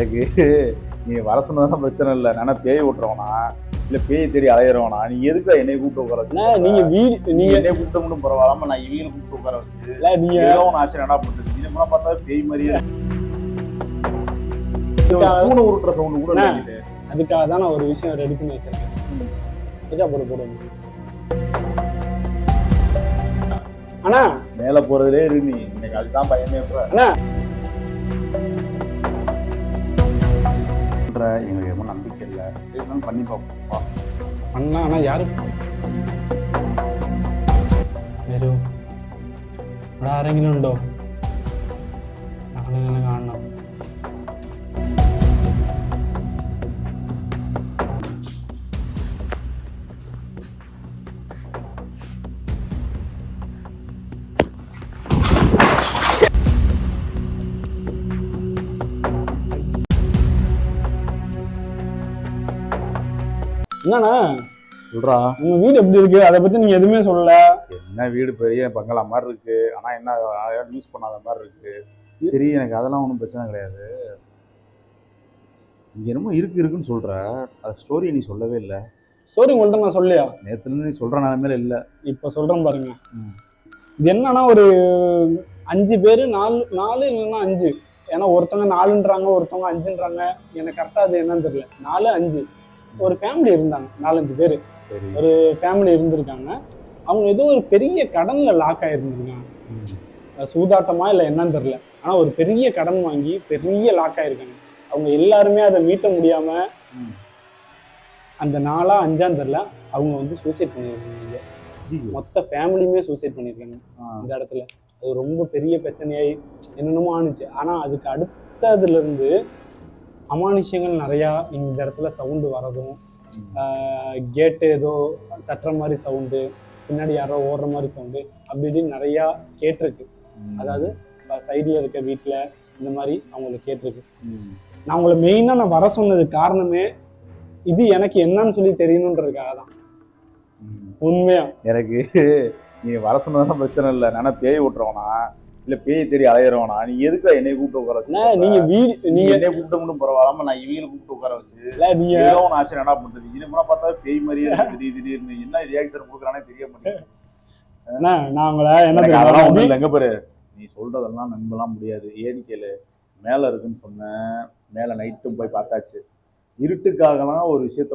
எனக்கு நீ வர சொன்னதான் பிரச்சனை இல்லை. நானே பேய் விட்டுறவனா இல்ல பேய் தேடி அலையிறவனா? நீ எதுக்கு என்னை கூப்பிட்டு உட்கார வச்சு? நீங்க வீடு நீங்க என்னை கூப்பிட்டு மட்டும் பரவாயில்லாம நான் இவங்களை கூப்பிட்டு உட்கார வச்சு நீங்க ஏதோ ஒன்று ஆச்சு என்ன பண்றது? இது முன்னா பார்த்தா பேய் மாதிரியே பூனை உருட்டுற சவுண்டு கூட இல்லை. அதுக்காக தான் நான் ஒரு விஷயம் ரெடி பண்ணி வச்சிருக்கேன். ரோஜா போட போடுங்க. அண்ணா மேல போறதுலே இரு நீ. இன்னைக்கு அதுதான் பயமே. அண்ணா எங்களுக்கு எதுவும் நம்பிக்கை இல்லை. சரி தான் பண்ணி பார்ப்போம். அண்ணா அண்ணா யாரு വേരൂ ഇവിടെ ആരെങ്കിലും ഉണ്ടോ? ഞങ്ങളിങ്ങനെ കാണണം. என்னண்ணா சொல்றா, உங்க வீடு எப்படி இருக்கு? அதை பத்தி நீங்க எதுவுமே சொல்லல. என்ன வீடு பெரிய பங்களா மாதிரி இருக்கு, ஆனா என்ன யூஸ் பண்ணாத மாதிரி இருக்கு. சரி எனக்கு அதெல்லாம் ஒன்றும் பிரச்சனை கிடையாது. இங்க என்னமோ இருக்குன்னு சொல்ற, அது ஸ்டோரி நீ சொல்லவே இல்லை. ஸ்டோரி உங்கள்கிட்ட நான் சொல்லியா? நேற்றுலேருந்து நீ சொல்ற நிலைமையில இல்லை. இப்போ சொல்றேன் பாருங்க. இது என்னன்னா ஒரு 5 பேர் 4 இல்லைன்னா 5. ஏன்னா ஒருத்தவங்க 4ன்றாங்க, ஒருத்தவங்க 5ன்றாங்க. எனக்கு கரெக்டாக அது என்னன்னு தெரியல. 4 5 ஒரு ஃபேமிலி இருந்தாங்க. 4-5 பேர் ஒரு ஃபேமிலி இருந்திருக்காங்க. அவங்க ஏதோ ஒரு பெரிய கடன்ல லாக் ஆயிருந்துருக்காங்க. சூதாட்டமா இல்லை என்னன்னு தெரியல. ஆனால் ஒரு பெரிய கடன் வாங்கி பெரிய லாக் ஆயிருக்காங்க. அவங்க எல்லாருமே அதை மீட்ட முடியாம அந்த 4ஆ 5ஆன்னு தெரியல, அவங்க வந்து சூசைட் பண்ணியிருக்காங்க. மொத்த ஃபேமிலியுமே சூசைட் பண்ணியிருக்காங்க இந்த இடத்துல. அது ரொம்ப பெரிய பிரச்சனையாகி என்னென்னமோ ஆணுச்சு. ஆனால் அதுக்கு அடுத்ததுலேருந்து அமானுஷ்யங்கள் நிறையா. இந்த இடத்துல சவுண்டு வரதும், கேட்டு ஏதோ தட்டுற மாதிரி சவுண்டு, பின்னாடி யாரோ ஓடுற மாதிரி சவுண்டு, அப்படி இப்படின்னு நிறையா கேட்டிருக்கு. அதாவது சைடில் இருக்க வீட்டில் இந்த மாதிரி அவங்களுக்கு கேட்டிருக்கு. நான் உங்களை மெயினாக நான் வர சொன்னது காரணமே இது எனக்கு என்னன்னு சொல்லி தெரியணுன்றதுக்காக தான். உண்மையா எனக்கு நீ வர சொன்னதான் பிரச்சனை இல்லை. நானே பேய் விட்டுறவனா இல்ல பேய் தேடி அலையிறவனா? நீ எதுக்கு என்னை கூப்பிட்டு உட்கார வச்சு? நீங்க வீடு நீங்க என்னை கூப்பிட்டு மட்டும் பரவாயில்லாம நான் இவங்களை கூப்பிட்டு உட்கார வச்சு நீங்க ஏதோ ஒன்று ஆச்சு என்ன பண்றது? இது முன்னா பார்த்தா பேய் மாதிரியே திடீர்னு என்ன ரியாக்ஷன் கொடுக்குறானே தெரிய மாட்டேங்குது. நான் உங்களை என்ன அதெல்லாம் ஒன்றும் இல்லை. எங்க பாரு, நீ சொல்றதெல்லாம் நம்பலாம் முடியாது. ஏன்னு கேளு, மேல இருக்குன்னு சொன்னேன். மேல நைட்டும் போய் பார்த்தாச்சு. இருட்டுக்காகலாம் ஒரு விஷயத்த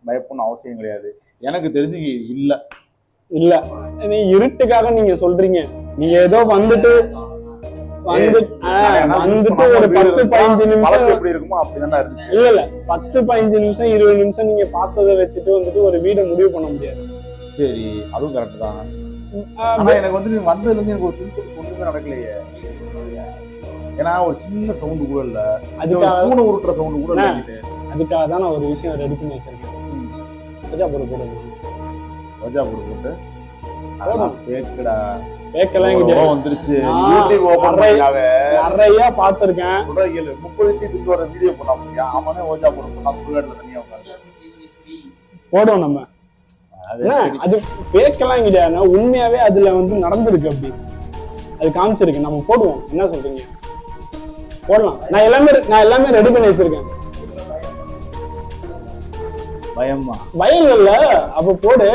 பயப்படணும் அவசியம் கிடையாது. எனக்கு தெரிஞ்சு இல்ல. நீ இருட்டுக்காக நீங்க சொல்றீங்க. நீங்க ஏதோ வந்துட்டு ஒரு 10-15 நிமிஷம் எப்படி இருக்குமோ அப்படிதான் இருந்துச்சு. இல்ல 10-15 நிமிஷம் 20 நிமிஷம் நீங்க பார்த்ததை வச்சுட்டு வந்துட்டு ஒரு வீடை முடிவு பண்ண முடியாது. சரி, அதுவும் கரெக்ட் தான். ஆனா எனக்கு வந்து நீ வந்ததுல இருந்து எனக்கு ஒரு சிம்பிள் ஒண்ணுமே நடக்கலையே. ஏன்னா ஒரு சின்ன சவுண்டு கூட இல்ல, அதுக்காக பூனை உருட்டுற சவுண்டு கூட இல்ல. அதுக்காக தான் நான் ஒரு விஷயம் ரெடி பண்ணி வச்சிருக்கேன். ரோஜா போட்டு ரோஜா போட்டு அதெல்லாம் ஃபேக்டா. ஃபேக்கெல்லாம் வந்துருச்சு. யூடியூப் ஓபன் பண்ணாவே நிறைய பார்த்திருக்கேன். 30 திட்டு வர வீடியோ போடா முடியா? ஆமானே ரோஜா போட்டு நான் சுடுகாட்டுல தனியா போடுவோம் நம்ம. அது ஃபேக்கெல்லாம் கிடையாது, உண்மையாவே அதுல வந்து நடந்திருக்கு. அப்படி அது காமிச்சிருக்கு. நம்ம போடுவோம். என்ன சொல்றீங்க? போடலாம். நான் எல்லாமே ரெடி பண்ணி வச்சிருக்கேன். பயம் இல்ல. அப்ப போடு.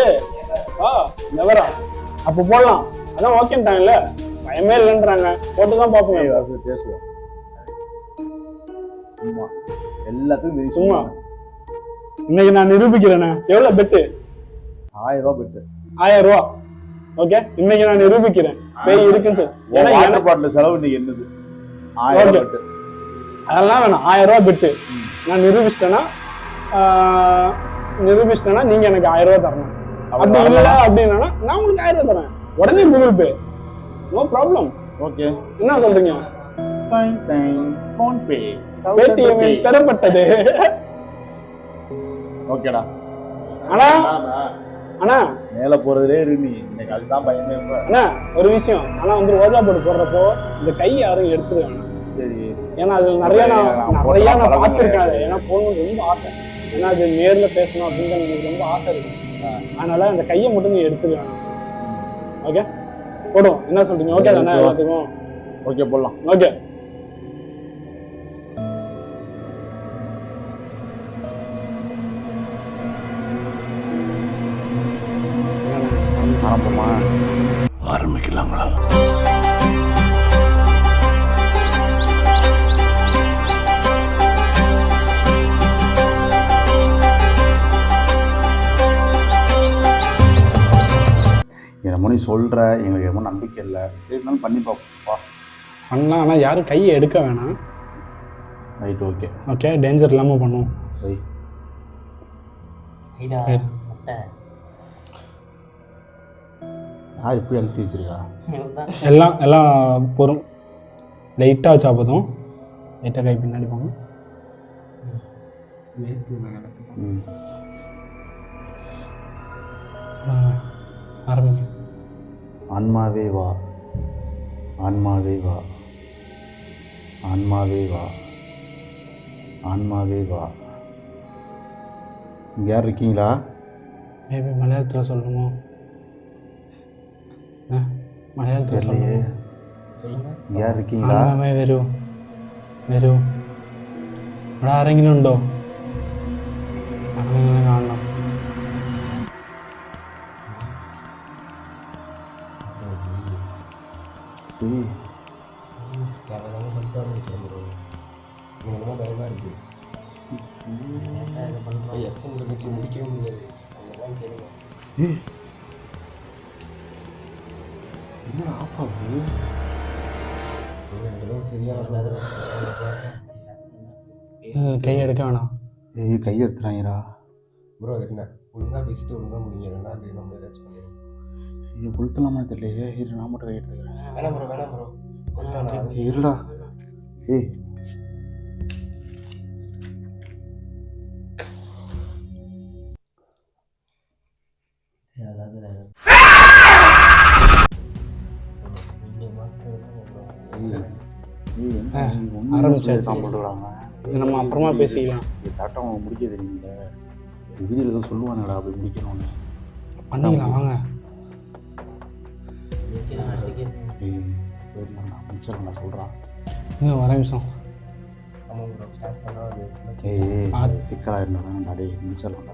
நெவரா அப்ப போடலாம். அதான் ஓகேன்ட்டாங்கல்ல, பயமே இல்லைன்றாங்க. போட்டுதான் பாப்போம். பேசுவோம் சும்மா எல்லாத்துக்கும் சும்மா. இன்னைக்கு நான் நிரூபிக்கிறேன். எவ்வளவு பெட்டு? 1000 ரூபாய் பெட்டு. 1000 ரூபா. ஓகே, இன்னைக்கு நான் நிரூபிக்கிறேன் பேய் இருக்குன்னு சொல்லி. வாட்டர் பாட்டில் செலவு இன்னைக்கு என்னது? 1000 பெட்டு. அதெல்லாம் வேணாம். 1000 ரூபா பெட்டு. நான் நிரூபிச்சிட்டேன்னா நீங்க எனக்கு 1000 ரூபா தரணும். அப்படி இல்ல அப்படின்னா நான் உங்களுக்கு 1000 ரூபா தரேன். உடனே Google Pay, no problem. Okay, என்ன சொல்றீங்க? ஃபோன் பே பேடிஎம் பெறப்பட்டது. ஓகேடா. அண்ணா மேல போறதுலே இரு நீ. இன்னைக்கு அதுதான் பயமே. அண்ணா ஒரு விஷயம், ஆனா வந்து ரோஜா போட்டு போடுறப்போ இந்த கை யாரும் எடுத்துருவாங்க. சரி, ஏன்னா அதுல நிறைய நான் பார்த்துருக்கேன். ஏன்னா போகணும்னு ரொம்ப ஆசை. ஏன்னா அது நேர்ல பேசணும் அப்படின்னு எனக்கு ரொம்ப ஆசை இருக்கு. அதனால அந்த கையை மட்டும் நீ எடுத்துருவாங்க. ஓகே, போடுவோம். என்ன சொல்றீங்க? ஓகே தானே எல்லாத்துக்கும்? ஓகே, போடலாம். ஓகே. சொல்கிற எங்களுக்கு எவ்வளோ நம்பிக்கை இல்லை. சரி இருந்தாலும் பண்ணி பார்ப்போம்ப்பா. பண்ணலாம், ஆனால் யாரும் கையை எடுக்க வேணாம். ரைட், ஓகே ஓகே, டேஞ்சர் இல்லாமல் பண்ணுவோம். வை. யார் இப்படி அழுத்தி வச்சிருக்கா? எல்லாம் பொறும் லைட்டாக வச்சா போதும். லைட்டாக கை பின்னாடி போங்க. ஆரம்பிங்க. ஆன்மாவே வா, ஆன்மாவே வா, ஆன்மாவே வா, ஆன்மாவே வா. இங்கே யார் இருக்கீங்களா? மேபி மலையாளத்தில் சொல்லணுமோ? மலையாளத்தில் இல்லையே. ഇങ്ങ് யார் இருக்கீங்களா? ആമേ വരൂ വരൂ. ഇവിടെ ആരെങ്കിലും ഉണ്ടോ? ഞങ്ങളിങ്ങനെ കാണണം. என்னடா ஆஃப் ஆகுது? கை எடுக்க வேணாம். ஏய் கை எடுத்துறாங்கடா ப்ரோ. அது என்ன ஒழுங்காக பேசிட்டு ஒழுங்காக முடியலைன்னா அது நம்ம ஏதாச்சும் பண்ணிடுவோம். இது கொளுத்தலாமா தெரியலையே. இரு நான் மட்டும் கை எடுத்துக்கிறேன். வேணாம் ப்ரோ, வேணாம் ப்ரோ. இருடா. ஏய் ஆரம்பிச்சாச்சு. பண்ணுறாங்க. இது நம்ம அப்புறமா பேசிக்கலாம். கரெக்டாக அவங்க முடிக்க தெரியுங்கள. வீடியோவில் எதுவும் சொல்லுவானுடா அப்படி முடிக்கணும்னு. பண்ணிக்கலாம் வாங்க. ஏய் போயிடலாம், நான் முடிச்சிடலாம், நான் சொல்கிறான். இன்னும் வர நிமிஷம். ஏய் சிக்கலாக இருந்தா டே முடிச்சிடலாம்.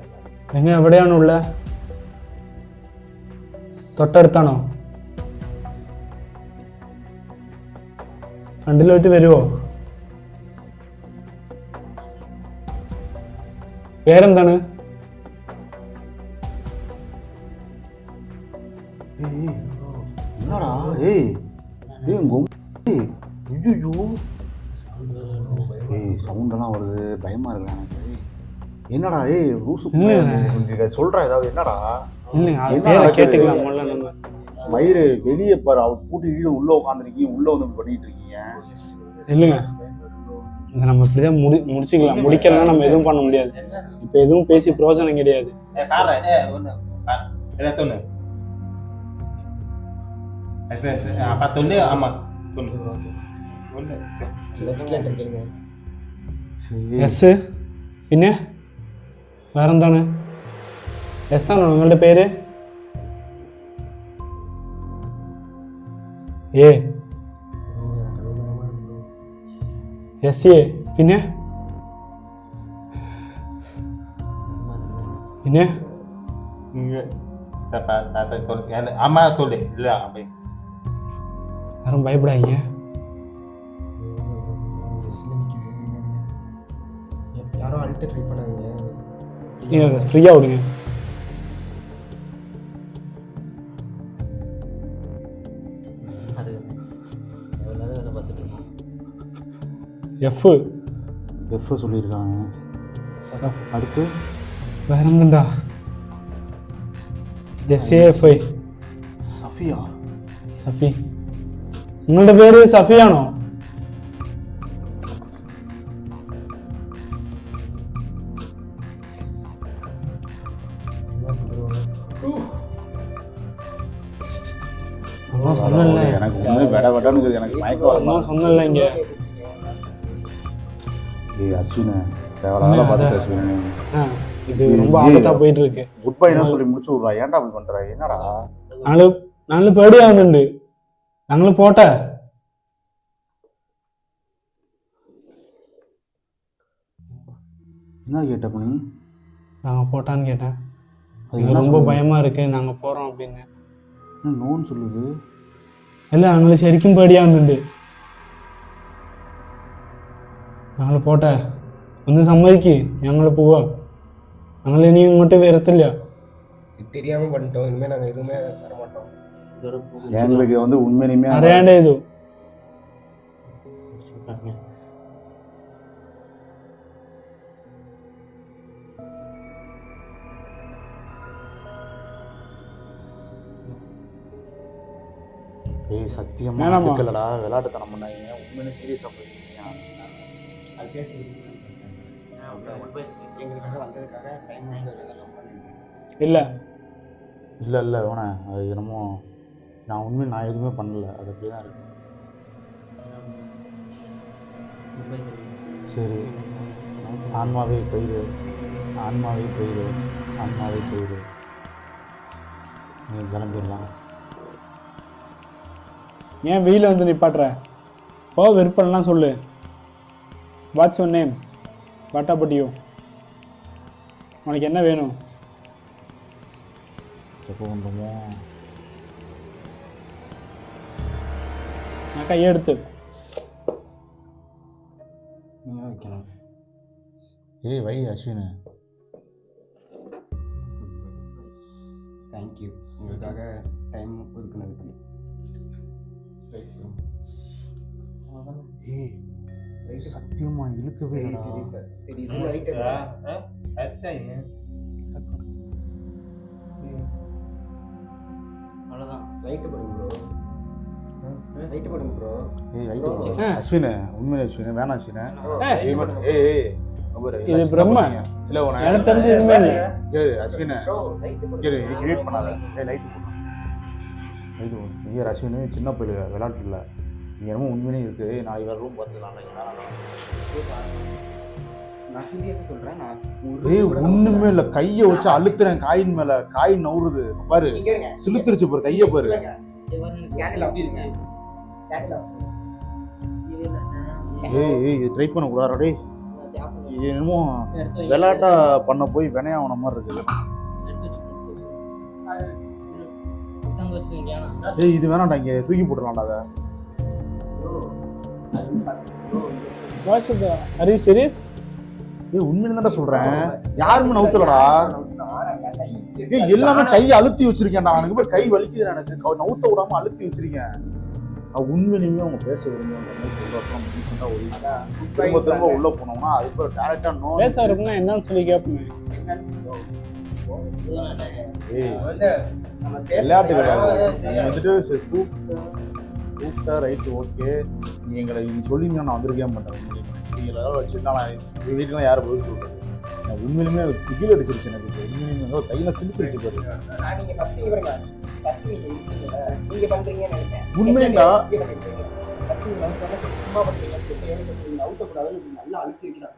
എങ്ങനെ എവിടെയാണുള്ള തൊട്ടടുത്താണോ? ഫ്രണ്ടിലോട്ട് വരുമോ? പേരെന്താണ്? என்னடா ஏய் ஏய் ஐயோ ஏய் சவுண்டெல்லாம் வருது, பயமா இருக்கு எனக்கு. என்னடா ஏய் ரூசு சொல்றா ஏதாவது. என்னடா கேட்டுக்கலாம் முதல்ல. நம்ம மயிறு வெளியே பாரு, அவர் பூட்டி உள்ள உட்காந்துருக்கீங்க, உள்ள வந்து பண்ணிட்டு இருக்கீங்க. இல்லைங்க, இதை நம்ம இப்படிதான் முடிச்சுக்கலாம். முடிக்கலாம், நம்ம எதுவும் பண்ண முடியாது. இப்போ எதுவும் பேசி பிரோஜனம் கிடையாது. എസ് പിന്നെ വേറെന്താണ്? എസ് ആണോ നിങ്ങളുടെ പേര്? ഏ എസ് എ പിന്നെ പിന്നെ யாரும் பயப்படாதீங்க. யாரும் அழுத்த ட்ரை பண்ணாதீங்க. நீங்கள் ஃப்ரீயாக விடுங்க. எஃப் சொல்லியிருக்காங்க. அடுத்து வேற என்னண்டா? SAFI சஃபியா. സഫി. നിങ്ങളുടെ പേര് സഫിയാണോ? எனக்கு ஒன்று வெட வெடன்னு எனக்கு மயக்கம் சொன்னல இங்க. ஏய் அஸ்வினே தேவலாத பார்த்து அஸ்வினே. இது ரொம்ப ஆபத்தா போயிட்டு இருக்கு. குட் பை சொல்லி முடிச்சு விடுறா. ஏன்டா அப்படி பண்ற? என்னடா நாலு പേടിയാവുന്നുണ്ട്. ഞങ്ങൾ പോട്ടെ. என்ன கேட்ட பண்ணி? நாங்க போட்டான்னு கேட்டேன். ரொம்ப பயமா இருக்கு, நாங்க போறோம் அப்படின்னு. நோன்னு சொல்லுது. അല്ല ഞങ്ങൾ ശരിക്കും പേടിയാവുന്നുണ്ട്. ഞങ്ങൾ പോട്ടെ, ഒന്ന് സമ്മതിക്ക്, ഞങ്ങൾ പോവാം. ഞങ്ങൾ ഇനി ഇങ്ങോട്ട് വരത്തില്ല. தெரியாம பண்ணிட்டோம், இனிமேல் நாங்கள் எதுவுமே வர மாட்டோம். எங்களுக்கு வந்து உண்மையுமே நிறையாண்டே இது ஏய் சத்தியமா வேணாமா? இருக்கலடா விளையாட்டுத்தனம் பண்ணாதீங்க உண்மையிலே சீரியஸாக பேசுறீங்க அது பேச எங்களுக்காக வந்ததுக்காக டைம் இல்லை இல்லை இல்லை வேணா அது என்னமோ நான் எதுவுமே பண்ணல அது அப்படியே தான் இருக்கு சரி ஆன்மாவே போயிடு ஆன்மாவே போயிடு ஆன்மாவே போயிடு நீ கிளம்பிடலாம் ஏன் வெயில வந்து நிப்பாட்டுற போ விருப்பம்லாம் சொல்லு what's your name what about you உனக்கு என்ன வேணும் எப்போ பண்ணுமோ நான் கையை எடுத்து வைக்கணும். ஏய் வை அஸ்வின் தேங்க்யூ உங்களுக்காக டைம் ஒதுக்குனதுக்கு. ஏய் சத்தியமா இழுக்கவே இல்லடா அவ்வளோதான் லைட்டு போடுங்க ப்ரோ லைட்டு போடுங்க ப்ரோ. ஏய் ரைட்டு அஸ்வின் உண்மையிலே அஸ்வின் வேணாம் அஸ்வின் இது பிரம்ம இல்லை உன எனக்கு தெரிஞ்சு எதுவுமே இல்லை கேளு அஸ்வின் லைட்டு கேளு கிரியேட் பண்ணாத ஏய் லைட்டு போடு லைட்டு ஐயா அஸ்வின் சின்ன பிள்ளை விளையாட்டு இல்லை நீ என்னமோ உண்மையிலே இருக்கு நாளைக்கு வேறு ரூம் பார்த்துக்கலாம் நான் சீரியஸாக சொல்கிறேன். நான் ஏய் ஒண்ணுமே இல்லை கையை வச்சு அழுத்துறேன் காயின் மேல காயின் நவுறுது பாரு சிலுத்துருச்சு பாரு கையை பாரு ஏய் ட்ரை பண்ண கூடாது டேய் என்னமோ விளையாட்டா பண்ண போய் வினையாவன மாதிரி இருக்குது ஏய் இது வேணாம்டா இங்க தூக்கி போட்டுடலாம்டா அதை வாட்ஸ் ஆர் யூ சீரியஸ் ஏய் உண்மையில தான்டா சொல்றேன் யாருமே நவுத்தலடா ஏய் எல்லாமே கையை அழுத்தி வச்சிருக்கேன்டா எனக்கு போய் கை வலிக்குது எனக்கு நவுத்த விடாம அழுத்தி வச்சிருக்கேன் உண்மையிலுமே அவங்க பேச விரும்புவாங்க சொல்றப்ப ரீசெண்டா ஒரு திரும்ப திரும்ப உள்ள போனோம்னா அதுக்கு டேரக்டா நோ பேச இருக்குன்னா என்னன்னு சொல்லி கேட்பேன் ஏய் விளையாட்டு கிடையாது நீ வந்துட்டு கூப்பிட்டா ரைட்டு ஓகே நீ எங்களை நீ சொல்லிங்கன்னா நான் வந்திருக்கே மாட்டேன் நீங்கள் எல்லாரும் வச்சுட்டா நான் வீட்டுலாம் யாரை பதில் சொல்கிறது நான் உண்மையிலுமே திகில் அடிச்சிருச்சு எனக்கு உண்மையிலுமே கையில் சிலுத்துருச்சு பாரு உண்மையா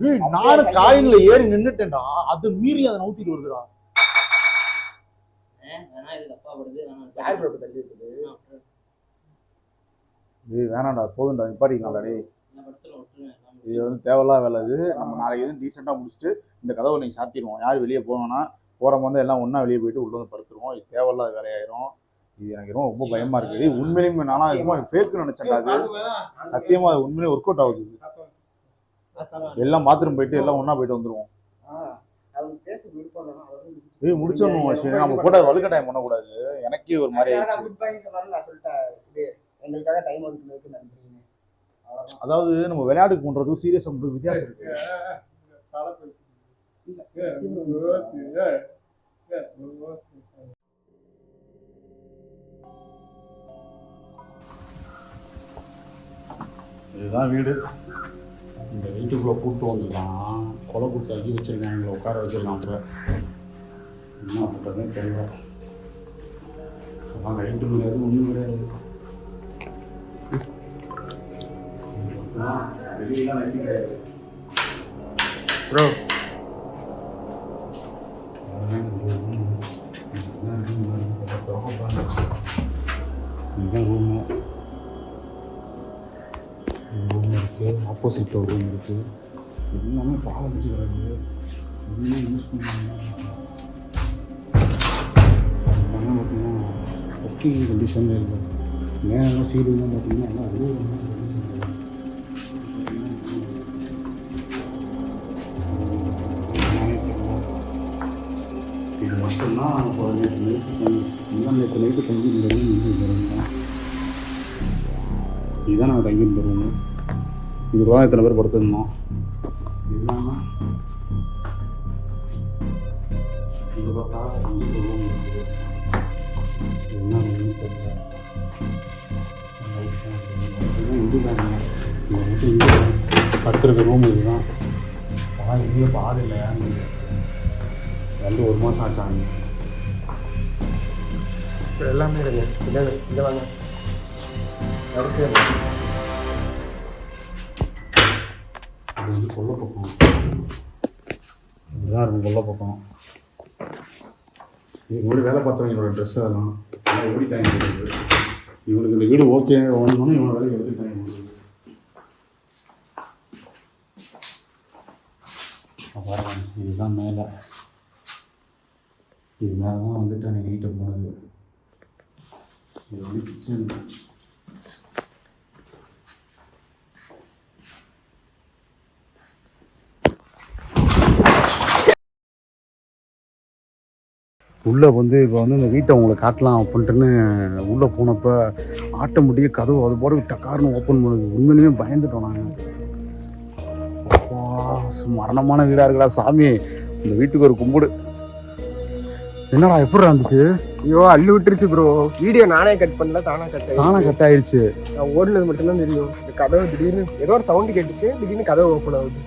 ஏய் நானும் காயின்ல ஏறி நின்னுட்டேன்டா அது மீறி அதை நவுத்திட்டு வருதுடா ஏய் வேணாம்டா போதும்டா நிப்பாட்டிக்கலாம்டா டேய் இது வந்து தேவையில்லாத வேலை இது நம்ம நாளைக்கு எதுவும் டீசெண்டாக முடிச்சுட்டு இந்த கதவை நீங்கள் சாத்திடுவோம் யார் வெளியே போவேன்னா போகிறவங்க வந்து எல்லாம் ஒன்றா வெளியே போயிட்டு உள்ள வந்து படுத்துருவோம் இது தேவையில்லாத வேலையாயிரும் இது எனக்கு ரொம்ப பயமாக இருக்குது உண்மையிலுமே நானா இருக்கும் ஃபேக்குன்னு நினச்சேன்டா அது சத்தியமாக அது உண்மையிலே ஒர்க் அவுட் ஆகுது எல்லாம் பாத்ரூம் போயிட்டு எல்லாம் ஒன்றா போயிட்டு வந்துடுவோம் ஏய் முடிச்சிடணும் அஸ்வினி நம்ம போட்ட வலுக்கட்டாயம் பண்ணக்கூடாது எனக்கே ஒரு மாதிரி ஆயிடுச்சு அதாவது நம்ம விளையாட்டுக்கு பண்றதுக்கும் சீரியஸா பண்றதுக்கும் வித்தியாசம் இருக்கு இதுதான் வீடு இந்த வீட்டுக்குள்ள கூப்பிட்டு வந்துதான் கொலை கொடுத்து அக்கி வச்சிருக்காங்க எங்களை உட்கார வச்சிருக்கான் அப்புறம் என்ன பண்ணுறதுன்னு தெரியல அதான் ரைட்டு கிடையாது ஒன்றும் கிடையாது வெளியெல்லாம் லைட்டு கிடையாது ப்ரோ இதுதான் ரூமு ரூம் இருக்குது ஆப்போசிட்டில் ஒரு ரூம் இருக்குது எல்லாமே பாலம் வச்சுக்கிறாங்க எதுவுமே யூஸ் பண்ணுவாங்க பார்த்தீங்கன்னா ஒர்க்கிங் கண்டிஷனில் இருக்குது மேலாம் சீலிங்லாம் பார்த்தீங்கன்னா எல்லாம் அவ்வளோ இது மட்டும்தான் இப்போ நேற்று இதுதான் நேற்று நைட்டு தங்கியிருந்த ரூம் இதுதான் நாங்கள் தங்கியிருந்த ரூமு. இதுக்குள்ள எத்தனை பேர் படுத்துருந்தோம். இதுதான் இது பார்த்தா ரூம் இருக்குது. என்ன ரூம்னு தெரியல. இதுதான் படுத்துருக்க ரூம் இதுதான். ஆனால் எங்கேயும் பாது இல்லை. வந்து 1 மாதம் ஆச்சாங்க. எல்லாமே இருக்கு. இங்கே வாங்க வரிசையாக அது வந்து கொல்லை பக்கம். இதுதான் இருக்கும் கொல்லை பக்கம். இதுக்கு முன்னாடி வேலை பார்த்தவங்களோட ட்ரெஸ் அதெல்லாம் ஓடிட்டாங்க. இவனுக்கு இந்த வீடு ஓகே ஓடணும்னு இவனை வேலைக்கு எடுத்துட்டாங்க. பாருங்க, இதுதான் மேலே. இது மேலே தான் வந்துட்டு அன்றைக்கி நைட்டை போனது. இது வந்து கிச்சன். உள்ளே வந்து இப்போ வந்து இந்த வீட்டை உங்களை காட்டலாம் அப்படின்ட்டுன்னு உள்ளே போனப்போ ஆட்டோமேட்டிக்காக கதவு அது போட டக்கார்னு ஓப்பன் பண்ணுது. உண்மையிலுமே பயந்துட்டோம் நாங்கள். மரணமான வீடாக இருக்குடா சாமி. இந்த வீட்டுக்கு ஒரு கும்பிடு. என்னடா எப்படி இருந்துச்சு? ஐயோ அள்ளி விட்டுருச்சு ப்ரோ. வீடியோ நானே கட் பண்ணல, தானா கட் ஆயிடுச்சு. நான் ஓடுனது மட்டும்தான் தெரியும். இந்த கதவு திடீர்னு ஏதோ ஒரு சவுண்டு கேட்டுச்சு, திடீர்னு கதவு ஓப்பன் ஆகுது.